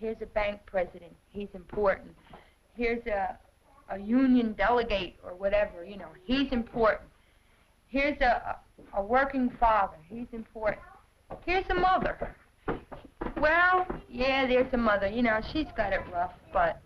Here's a bank president. He's important. Here's a union delegate or whatever, you know. He's important. Here's a working father. He's important. Here's a mother. Well, yeah, there's a mother. You know, she's got it rough, but...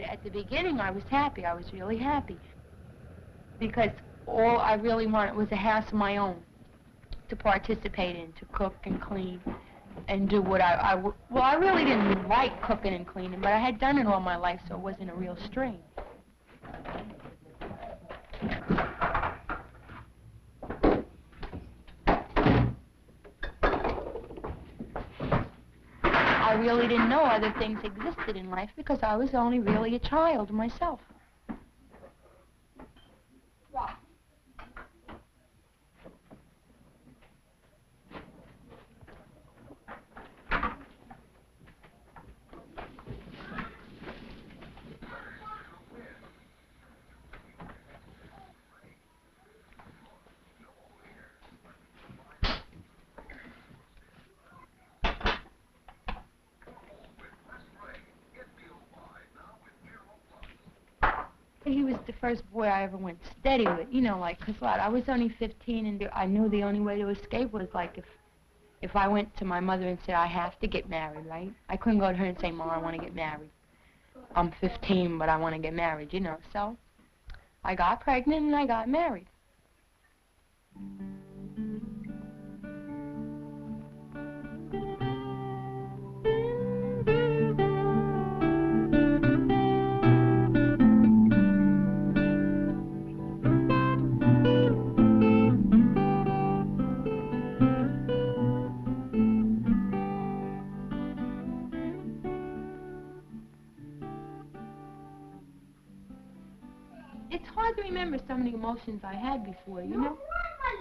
At the beginning, I was happy. I was really happy. Because all I really wanted was a house of my own to participate in, to cook and clean and do what well, I really didn't like cooking and cleaning, but I had done it all my life, so it wasn't a real strain. I really didn't know other things existed in life because I was only really a child myself. He was the first boy I ever went steady with, you know, like, because I was only 15 and I knew the only way to escape was, like, if I went to my mother and said, I have to get married, right? I couldn't go to her and say, Mom, I want to get married. I'm 15, but I want to get married, you know. So I got pregnant and I got married. It's hard to remember some of the emotions I had before, you know?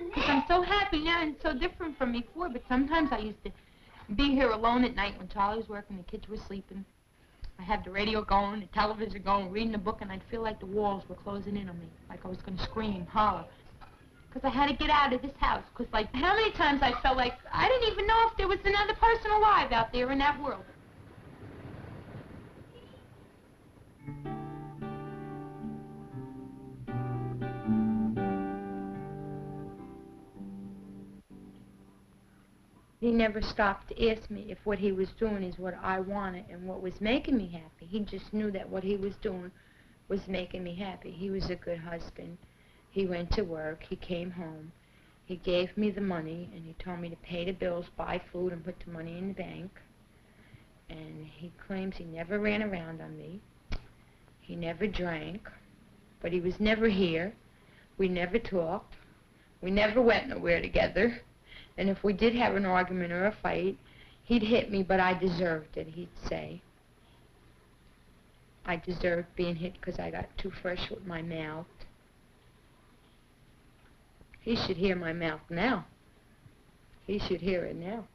Because I'm so happy now and so different from before, but sometimes I used to be here alone at night when Charlie was working, the kids were sleeping. I had the radio going, the television going, reading a book, and I'd feel like the walls were closing in on me, like I was going to scream, holler. Because I had to get out of this house, because, like, how many times I felt like I didn't even know if there was another person alive out there in that world. He never stopped to ask me if what he was doing is what I wanted and what was making me happy. He just knew that what he was doing was making me happy. He was a good husband. He went to work. He came home. He gave me the money, and he told me to pay the bills, buy food, and put the money in the bank. And he claims he never ran around on me. He never drank, but he was never here. We never talked. We never went nowhere together. And if we did have an argument or a fight, he'd hit me, but I deserved it, he'd say. I deserved being hit because I got too fresh with my mouth. He should hear my mouth now. He should hear it now.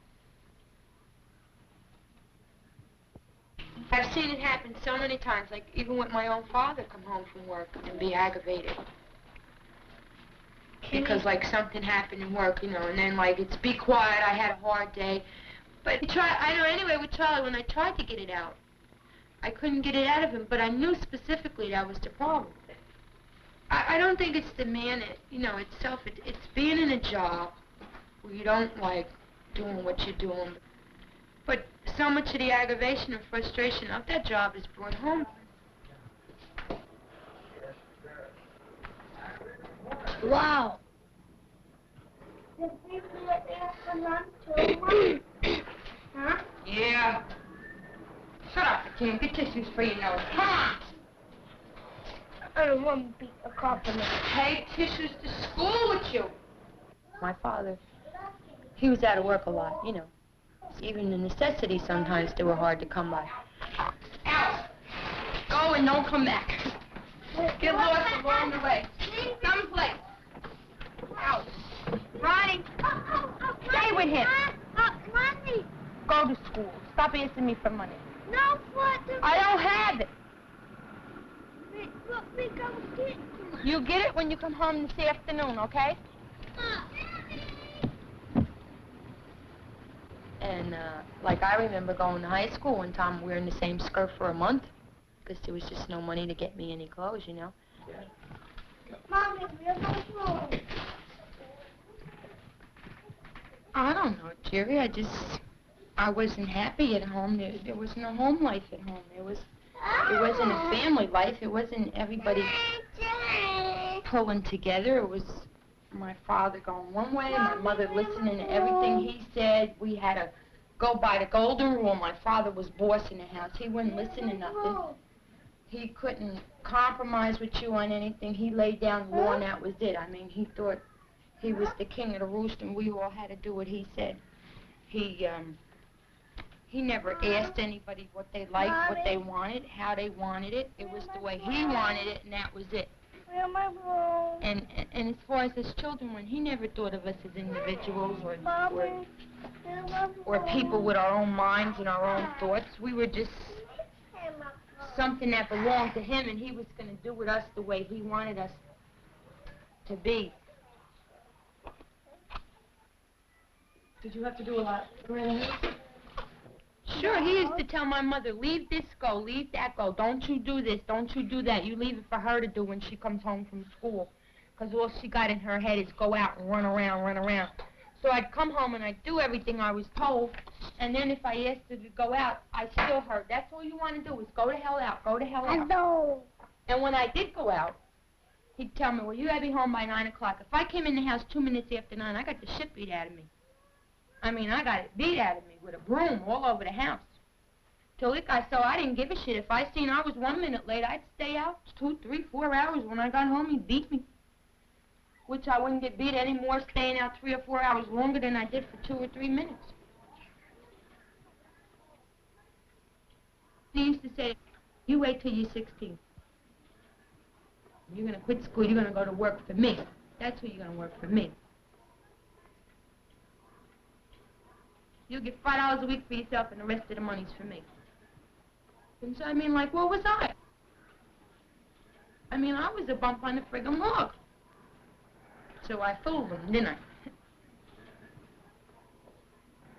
I've seen it happen so many times, like even with my own father come home from work and be aggravated. Because, like, something happened in work, you know, and then, like, it's be quiet, I had a hard day. But I know anyway with Charlie, when I tried to get it out, I couldn't get it out of him, but I knew specifically that was the problem. I don't think it's the man, you know, itself. It's being in a job where you don't like doing what you're doing. But so much of the aggravation and frustration of that job is brought home. Wow. Did we get there for lunch too? Huh? Yeah. Shut up, Kim. Get tissues for your nose. Come on. I don't want to be a compliment. Take tissues to school with you. My father, he was out of work a lot, you know. Even the necessities sometimes they were hard to come by. Out. Go and don't come back. Get lost along the way. Someplace. Out. Ronnie, stay with him. Money. Go to school. Stop asking me for money. No, what? I don't have it. We go get it. You get it when you come home this afternoon, okay? And, like, I remember going to high school one time wearing the same skirt for a month because there was just no money to get me any clothes, you know? Mommy, we're going home. I don't know, Jerry. I wasn't happy at home. There was no home life at home. It wasn't a family life. It wasn't everybody pulling together. It was my father going one way, my mother listening to everything he said. We had to go by the golden rule. My father was boss in the house. He wouldn't listen to nothing. He couldn't compromise with you on anything. He laid down the law and that was it. I mean, he thought he was the king of the roost and we all had to do what he said. He never asked anybody what they liked, what they wanted, how they wanted it. It was the way he wanted it, and that was it. And as far as his children went, he never thought of us as individuals or people with our own minds and our own thoughts. We were just something that belonged to him, and he was going to do with us the way he wanted us to be. Did you have to do a lot around the house? Sure, he used to tell my mother, leave this go, leave that go, don't you do this, don't you do that. You leave it for her to do when she comes home from school. Because all she got in her head is go out and run around, run around. So I'd come home and I'd do everything I was told, and then if I asked her to go out, I still heard, that's all you want to do is go to hell out, go to hell out. No. And when I did go out, he'd tell me, well, you gotta be home by 9 o'clock. If I came in the house 2 minutes after 9, I got the shit beat out of me. I mean, I got it beat out of me with a broom all over the house. Till it got so I didn't give a shit. If I seen I was 1 minute late, I'd stay out 2, 3, 4 hours. When I got home, he'd beat me. Which I wouldn't get beat anymore staying out 3 or 4 hours longer than I did for 2 or 3 minutes. He used to say, you wait till you're 16. You're going to quit school, you're going to go to work for me. That's who you're going to work for me. You'll get $5 a week for yourself and the rest of the money's for me. And so, I mean, like, what was I? I mean, I was a bump on the friggin' log. So I fooled him, didn't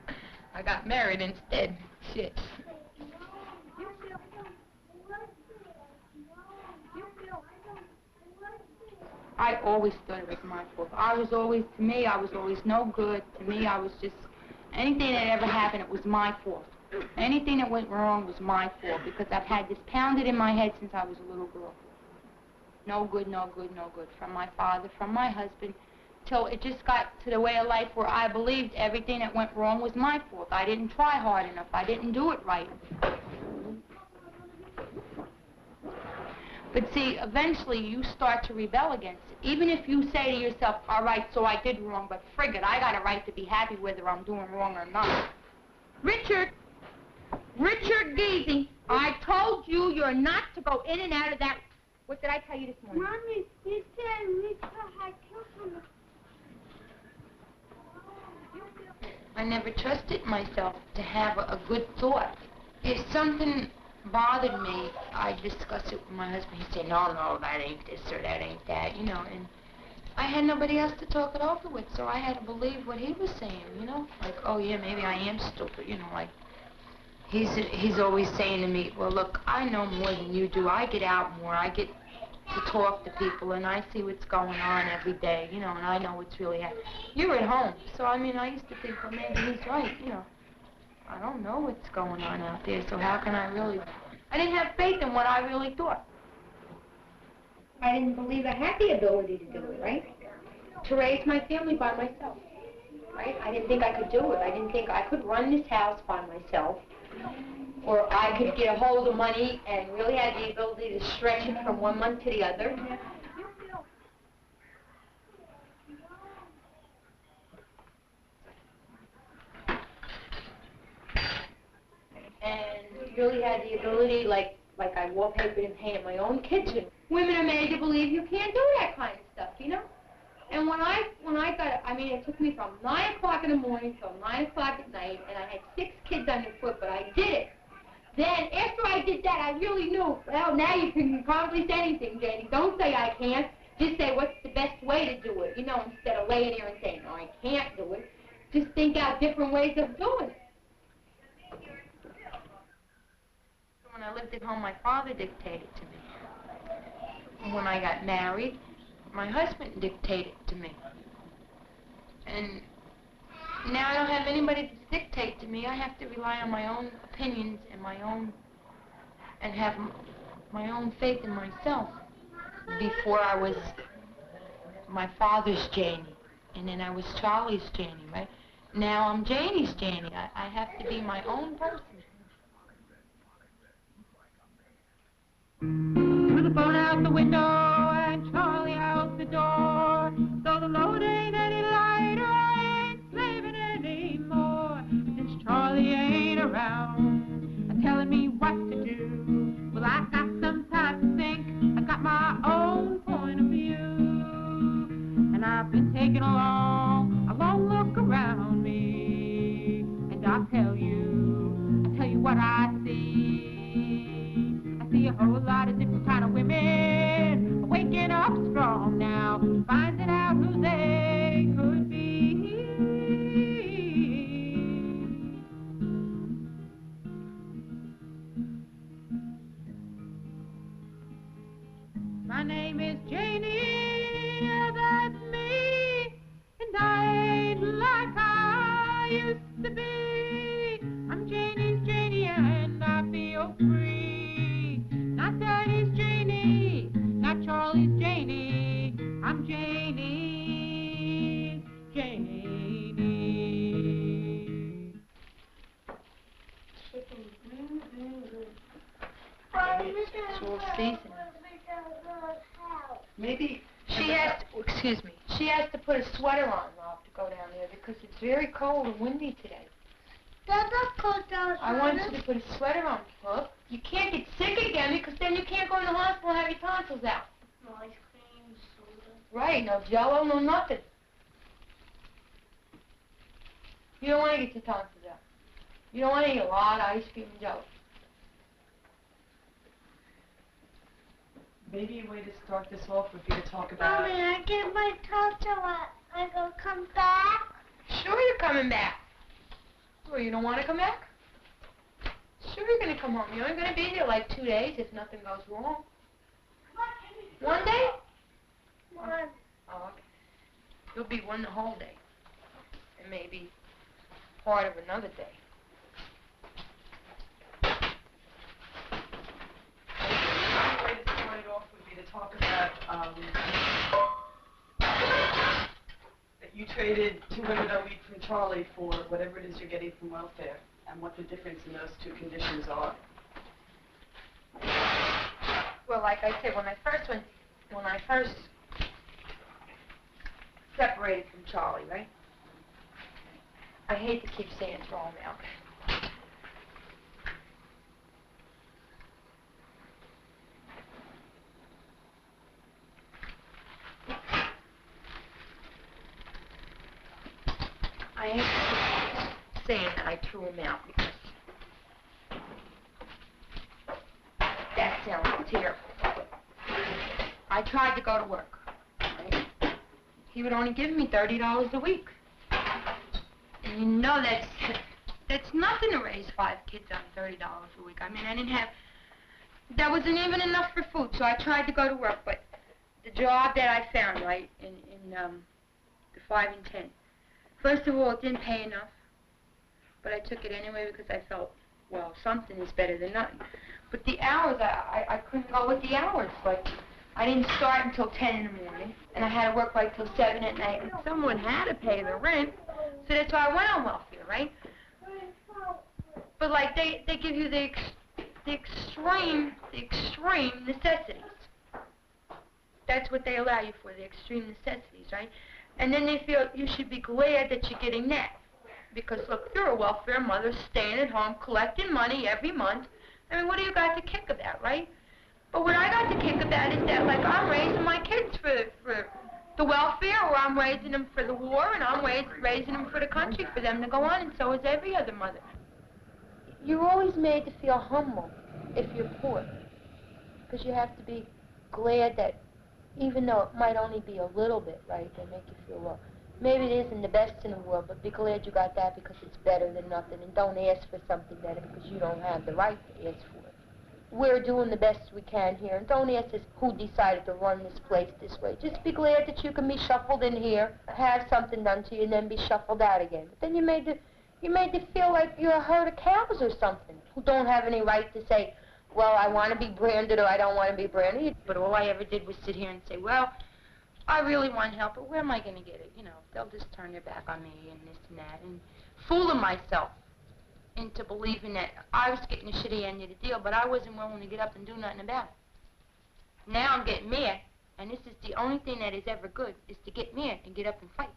I? I got married instead. Shit. I always thought it was my fault. To me, I was always no good. To me, I was just, anything that ever happened, it was my fault. Anything that went wrong was my fault because I've had this pounded in my head since I was a little girl. No good, no good, no good. From my father, from my husband, till it just got to the way of life where I believed everything that went wrong was my fault. I didn't try hard enough. I didn't do it right. But see, eventually you start to rebel against it. Even if you say to yourself, all right, so I did wrong, but frig it, I got a right to be happy whether I'm doing wrong or not. Richard Giese, I told you you're not to go in and out of that. What did I tell you this morning? Mommy, you said Lisa had killed him. I never trusted myself to have a good thought. If something bothered me, I'd discuss it with my husband. He'd say, no, that ain't this or that ain't that, you know, and I had nobody else to talk it over with, so I had to believe what he was saying, you know, like, oh yeah, maybe I am stupid, you know, like, he's always saying to me, well, look, I know more than you do. I get out more. I get to talk to people, and I see what's going on every day, you know, and I know what's really happening. You're at home, so, I mean, I used to think, well, maybe he's right, you know. I don't know what's going on out there, so how can I really... I didn't have faith in what I really thought. I didn't believe I had the ability to do it, right? To raise my family by myself, right? I didn't think I could do it. I didn't think I could run this house by myself, or I could get a hold of money and really had the ability to stretch it from one month to the other. And really had the ability, like I wallpapered and painted my own kitchen. Women are made to believe you can't do that kind of stuff, you know? And when I got, I mean, it took me from 9 o'clock in the morning till 9 o'clock at night, and I had 6 kids underfoot, but I did it. Then, after I did that, I really knew, well, now you can accomplish anything, Janie. Don't say I can't. Just say what's the best way to do it, you know, instead of laying there and saying, no, I can't do it. Just think out different ways of doing it. When I lived at home, my father dictated to me. When I got married, my husband dictated to me. And now I don't have anybody to dictate to me. I have to rely on my own opinions and and have my own faith in myself. Before I was my father's Janie, and then I was Charlie's Janie, right? Now I'm Janie's Janie. I have to be my own person. Threw the phone out the window and Charlie out the door. So the load ain't any lighter, I ain't slaving anymore. Since Charlie ain't around and telling me what to do, well, I got some time to think. I got my own point of view. And I've been taking a long look around me. And I'll tell you what I see. I see a whole lot of different kind of women waking up strong now, finding out who they could be. My name is Janie, that's me, and I ain't like I used to be. I'm Janie's Janie and I feel free. Not Daddy's Janie, not Charlie's Janie. I'm Janie's Janie. It's all season. Maybe She has to put a sweater on, Rob, to go down there because it's very cold and windy today. I want you to put a sweater on, Hook. You can't get sick again because then you can't go in the hospital and have your tonsils out. No ice cream, soda. Right, no Jell-O, no nothing. You don't want to get your tonsils out. You don't want to eat a lot of ice cream and Jell-O. maybe a way to start this off would be to talk about... Mommy, I get my tonsil out. I gonna come back? Sure you're coming back. Well, you don't want to come back? Sure you're going to come home. You're only going to be here like 2 days if nothing goes wrong. 1 day? One. Oh, okay. You'll be one the whole day. And maybe part of another day. One way to start it off would be to talk about that you traded $200 a week from Charlie for whatever it is you're getting from welfare, and what the difference in those two conditions are. Well, like I said, when I first separated from Charlie, right? I hate to keep saying throw him out. I hate to keep saying that I threw him out because that sounds terrible. I tried to go to work. Right? He would only give me $30 a week. And you know that's nothing to raise 5 kids on $30 a week. I mean, that wasn't even enough for food, so I tried to go to work. But the job that I found, right, in the 5 and 10, first of all, it didn't pay enough, but I took it anyway because I felt, well, something is better than nothing. But the hours, I couldn't go with the hours. Like, I didn't start until 10 in the morning, and I had to work like till 7 at night, and someone had to pay the rent, so that's why I went on welfare, right? But like, they give you the extreme necessities. That's what they allow you for, the extreme necessities, right? And then they feel you should be glad that you're getting that. Because, look, you're a welfare mother staying at home, collecting money every month. I mean, what do you got to kick about, right? But what I got to kick about is that, like, I'm raising my kids for the welfare, or I'm raising them for the war, and I'm raising them for the country, for them to go on, and so is every other mother. You're always made to feel humble if you're poor, because you have to be glad that even though it might only be a little bit, right, they make you feel, well, maybe it isn't the best in the world, but be glad you got that because it's better than nothing, and don't ask for something better because you don't have the right to ask for it. We're doing the best we can here, and don't ask us who decided to run this place this way. Just be glad that you can be shuffled in here, have something done to you, and then be shuffled out again. But then you made to feel like you're a herd of cows or something, who don't have any right to say, well, I want to be branded or I don't want to be branded. But all I ever did was sit here and say, well, I really want help, but where am I going to get it? You know, they'll just turn their back on me and this and that, and fooling myself into believing that I was getting the shitty end of the deal, but I wasn't willing to get up and do nothing about it. Now I'm getting mad, and this is the only thing that is ever good, is to get mad and get up and fight.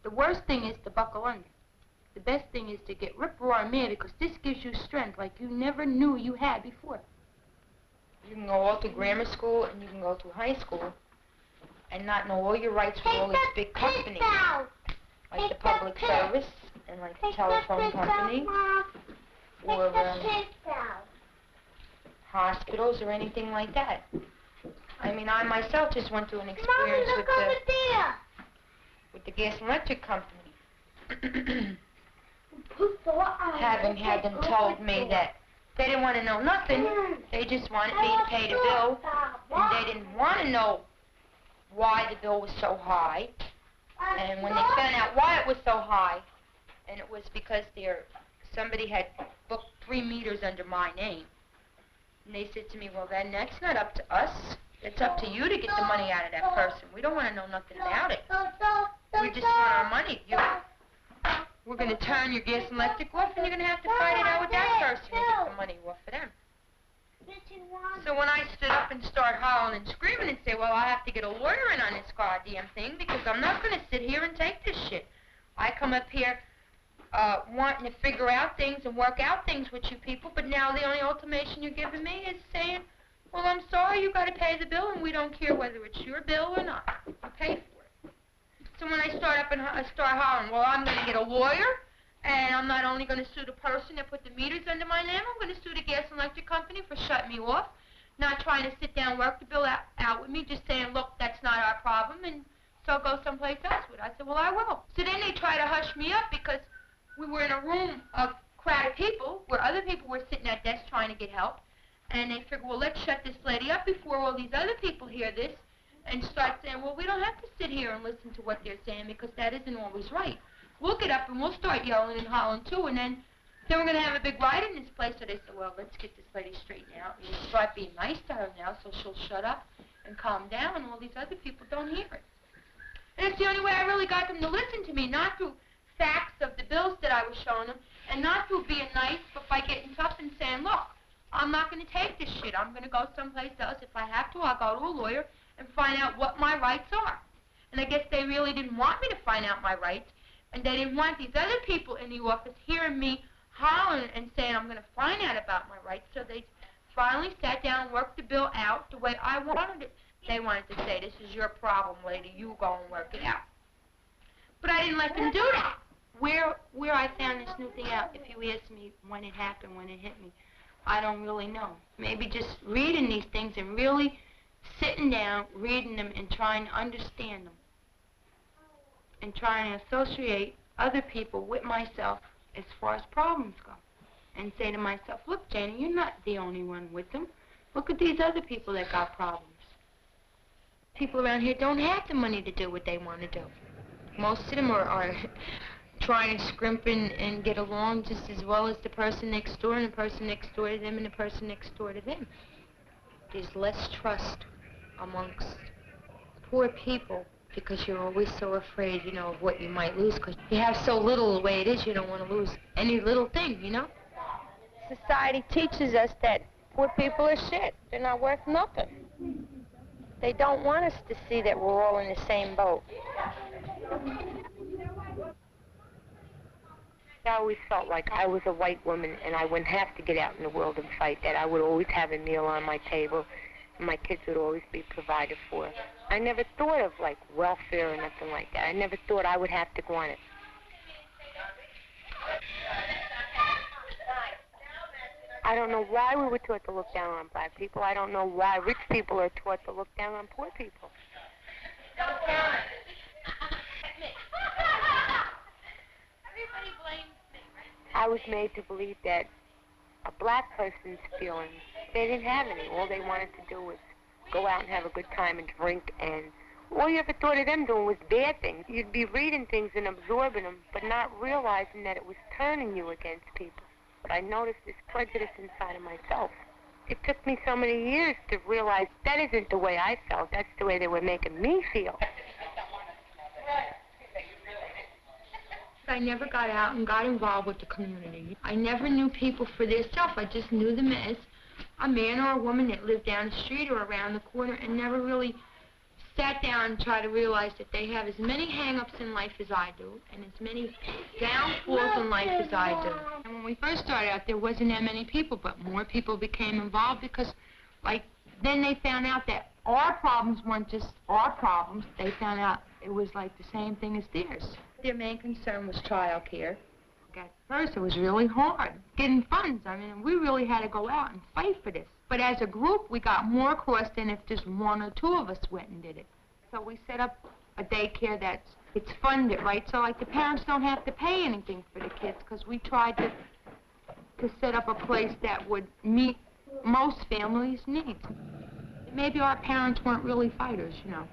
The worst thing is to buckle under. The best thing is to get rip-roaring mad, because this gives you strength like you never knew you had before. You can go all through grammar school, and you can go through high school, and not know all your rights with all these big companies, like the public service, and like the telephone company, or hospitals, or anything like that. I mean, I myself just went through an experience with the gas and electric company. Having had them told me that they didn't want to know nothing, they just wanted me to pay the bill, and they didn't want to know why the bill was so high. And when they found out why it was so high, and it was because somebody had booked 3 meters under my name, and they said to me, well, then that's not up to us. It's up to you to get the money out of that person. We don't want to know nothing about it. We just want our money. We're going to turn your gas and electric off, and you're going to have to fight it out with that person to get the money off of them. So when I stood up and started howling and screaming and say, well, I have to get a lawyer in on this goddamn thing, because I'm not going to sit here and take this shit. I come up here wanting to figure out things and work out things with you people, but now the only ultimatum you're giving me is saying, well, I'm sorry, you got to pay the bill, and we don't care whether it's your bill or not. You pay for it. So when I start up and start hollering, well, I'm going to get a lawyer, and I'm not only going to sue the person that put the meters under my name, I'm going to sue the gas and electric company for shutting me off, not trying to sit down and work the bill out with me, just saying, look, that's not our problem, and so I'll go someplace else with it. I said, well, I will. So then they try to hush me up because we were in a room of crowded people where other people were sitting at desks trying to get help, and they figured, well, let's shut this lady up before all these other people hear this, and start saying, well, we don't have to sit here and listen to what they're saying because that isn't always right. We'll get up and we'll start yelling and hollering too, and then we're going to have a big riot in this place. So they said, well, let's get this lady straightened out. And we'll start being nice to her now so she'll shut up and calm down, and all these other people don't hear it. And it's the only way I really got them to listen to me, not through facts of the bills that I was showing them, and not through being nice, but by getting tough and saying, look, I'm not going to take this shit. I'm going to go someplace else. If I have to, I'll go to a lawyer and find out what my rights are. And I guess they really didn't want me to find out my rights, and they didn't want these other people in the office hearing me hollering and saying I'm going to find out about my rights, so they finally sat down and worked the bill out the way I wanted it. They wanted to say, this is your problem, lady. You go and work it out. But I didn't let them do that. Where I found this new thing out, if you ask me when it happened, when it hit me, I don't really know. Maybe just reading these things and really sitting down, reading them, and trying to understand them, and trying to associate other people with myself as far as problems go, and say to myself, look, Janie, you're not the only one with them. Look at these other people that got problems. People around here don't have the money to do what they want to do. Most of them are trying to scrimp and get along just as well as the person next door, and the person next door to them, and the person next door to them. There's less trust amongst poor people because you're always so afraid, you know, of what you might lose, because you have so little the way it is, you don't want to lose any little thing, you know? Society teaches us that poor people are shit. They're not worth nothing. They don't want us to see that we're all in the same boat. I always felt like I was a white woman and I wouldn't have to get out in the world and fight, that I would always have a meal on my table and my kids would always be provided for. I never thought of, like, welfare or nothing like that. I never thought I would have to go on it. I don't know why we were taught to look down on black people. I don't know why rich people are taught to look down on poor people. I was made to believe that a black person's feelings, they didn't have any. All they wanted to do was go out and have a good time and drink, and all you ever thought of them doing was bad things. You'd be reading things and absorbing them, but not realizing that it was turning you against people. But I noticed this prejudice inside of myself. It took me so many years to realize that isn't the way I felt. That's the way they were making me feel. I never got out and got involved with the community. I never knew people for their self. I just knew them as a man or a woman that lived down the street or around the corner, and never really sat down and tried to realize that they have as many hang-ups in life as I do and as many downfalls in life as I do. And when we first started out, there wasn't that many people, but more people became involved because, like, then they found out that our problems weren't just our problems. They found out it was like the same thing as theirs. Their main concern was child care. At first, it was really hard getting funds. I mean, we really had to go out and fight for this. But as a group, we got more across than if just one or two of us went and did it. So we set up a daycare it's funded, right? So, like, the parents don't have to pay anything for the kids, because we tried to set up a place that would meet most families' needs. Maybe our parents weren't really fighters, you know.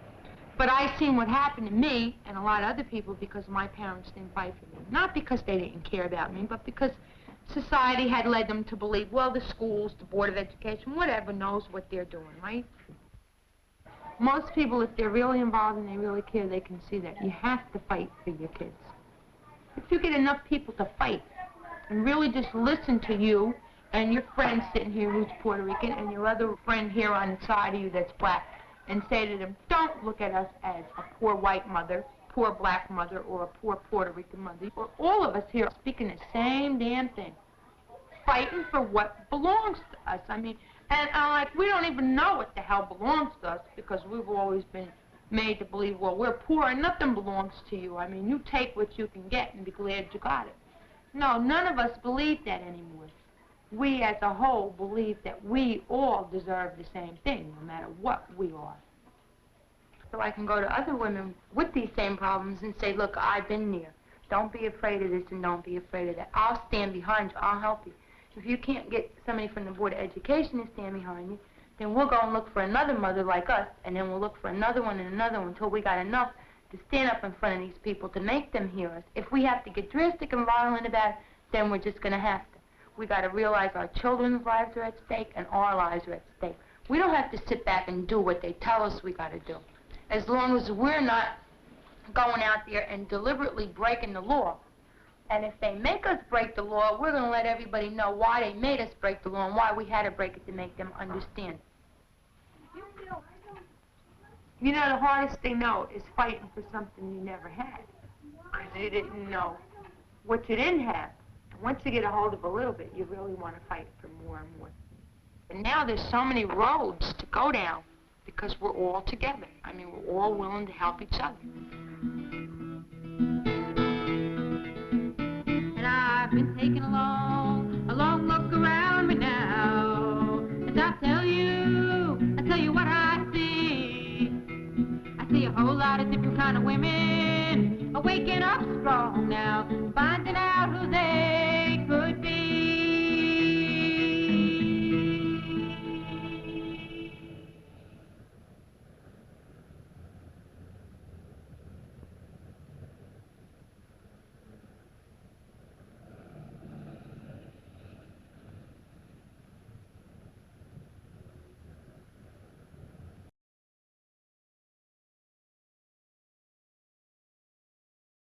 But I seen what happened to me and a lot of other people because my parents didn't fight for me. Not because they didn't care about me, but because society had led them to believe, well, the schools, the Board of Education, whatever, knows what they're doing, right? Most people, if they're really involved and they really care, they can see that you have to fight for your kids. If you get enough people to fight and really just listen to you and your friend sitting here who's Puerto Rican and your other friend here on the side of you that's black, and say to them, don't look at us as a poor white mother, poor black mother, or a poor Puerto Rican mother. We're all of us here speaking the same damn thing, fighting for what belongs to us. I mean, and like, we don't even know what the hell belongs to us because we've always been made to believe, well, we're poor and nothing belongs to you. I mean, you take what you can get and be glad you got it. No, none of us believe that anymore. We as a whole believe that we all deserve the same thing, no matter what we are. So I can go to other women with these same problems and say, look, I've been there. Don't be afraid of this and don't be afraid of that. I'll stand behind you. I'll help you. If you can't get somebody from the Board of Education to stand behind you, then we'll go and look for another mother like us, and then we'll look for another one and another one until we got enough to stand up in front of these people to make them hear us. If we have to get drastic and violent about it, then we're just going to have to. We got to realize our children's lives are at stake and our lives are at stake. We don't have to sit back and do what they tell us we got to do. As long as we're not going out there and deliberately breaking the law. And if they make us break the law, we're going to let everybody know why they made us break the law and why we had to break it to make them understand. You know, the hardest thing, though, is fighting for something you never had. Because you didn't know what you didn't have. Once you get a hold of a little bit, you really want to fight for more and more. And now there's so many roads to go down because we're all together. I mean, we're all willing to help each other. And I've been taking a long look around me now. And I'll tell you what I see. I see a whole lot of different kind of women waking up strong now, finding out who they